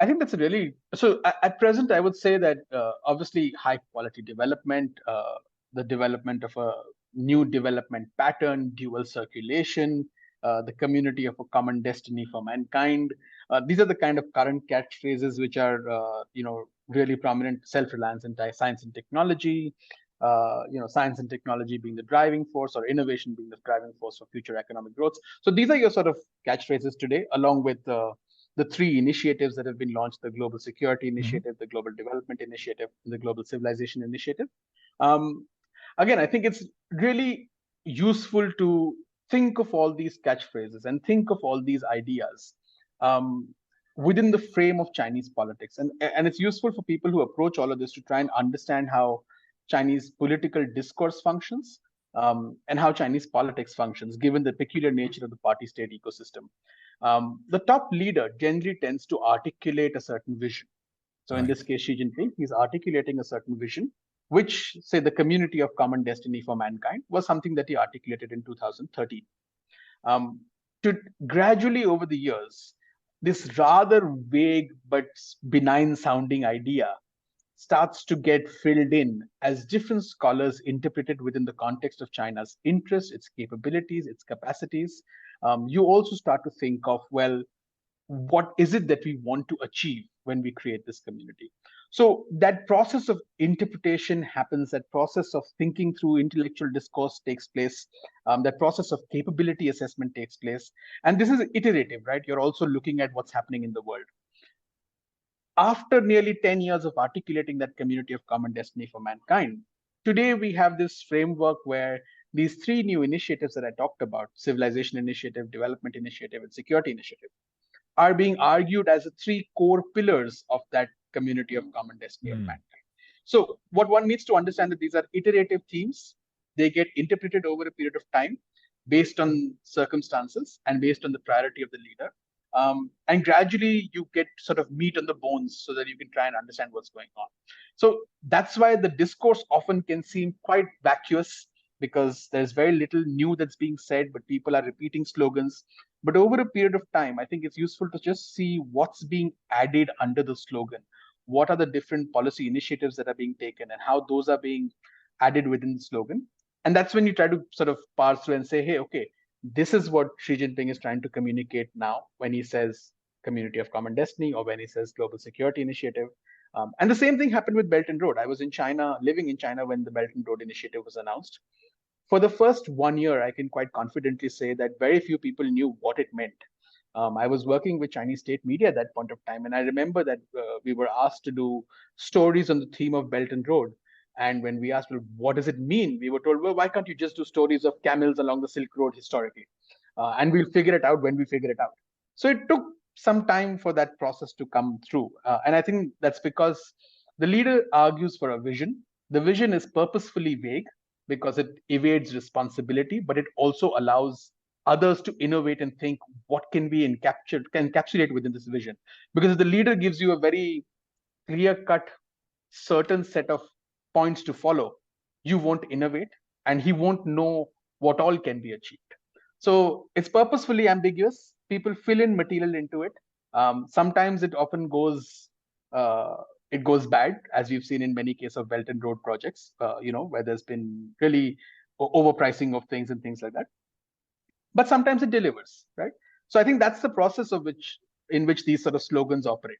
I think that's a really at present. I would say that obviously high quality development, the development of a new development pattern, dual circulation, the community of a common destiny for mankind. These are the kind of current catchphrases which are really prominent. Self-reliance in science and technology. Science and technology being the driving force, or innovation being the driving force for future economic growth. So these are your sort of catchphrases today, along with the three initiatives that have been launched: the Global Security Initiative, the Global Development Initiative, and the Global Civilization Initiative. Um, Again, I think it's really useful to think of all these catchphrases and think of all these ideas um, within the frame of Chinese politics. And it's useful for people who approach all of this to try and understand how Chinese political discourse functions, and how Chinese politics functions, given the peculiar nature of the party-state ecosystem. The top leader generally tends to articulate a certain vision. So in this case, Xi Jinping, he's articulating a certain vision, which, say, the community of common destiny for mankind was something that he articulated in 2013. Um, to gradually over the years, this rather vague but benign sounding idea starts to get filled in as different scholars interpret it within the context of China's interests, its capabilities, its capacities. You also start to think of, well, what is it that we want to achieve when we create this community? So that process of interpretation happens, that process of thinking through intellectual discourse takes place, that process of capability assessment takes place. And this is iterative, right? You're also looking at what's happening in the world. After nearly 10 years of articulating that community of common destiny for mankind, today we have this framework where these three new initiatives that I talked about: civilization initiative, development initiative, and security initiative, are being argued as the three core pillars of that community of common destiny of mankind. So what one needs to understand that these are iterative themes. They get interpreted over a period of time based on circumstances and based on the priority of the leader. And gradually you get sort of meat on the bones so that you can try and understand what's going on. So that's why the discourse often can seem quite vacuous, because there's very little new that's being said, but people are repeating slogans. But over a period of time, I think it's useful to just see what's being added under the slogan. What are the different policy initiatives that are being taken and how those are being added within the slogan? And that's when you try to sort of parse through and say, hey, okay, this is what Xi Jinping is trying to communicate now when he says community of common destiny, or when he says global security initiative. And the same thing happened with Belt and Road. I was in China, living in China, when the Belt and Road initiative was announced. For the first 1 year, I can quite confidently say that very few people knew what it meant. I was working with Chinese state media at that point of time, and I remember that we were asked to do stories on the theme of Belt and Road. And when we asked, well, what does it mean? We were told, well, why can't you just do stories of camels along the Silk Road historically? And we'll figure it out when we figure it out. So it took some time for that process to come through. And I think that's because the leader argues for a vision. The vision is purposefully vague because it evades responsibility, but it also allows others to innovate and think what can be encapsulate within this vision. Because if the leader gives you a very clear-cut, certain set of points to follow, you won't innovate, and he won't know what all can be achieved. So it's purposefully ambiguous. People fill in material into it. Sometimes it often goes it goes bad, as we've seen in many cases of Belt and Road projects, where there's been really overpricing of things and things like that. But sometimes it delivers, right? So I think that's the process in which these sort of slogans operate.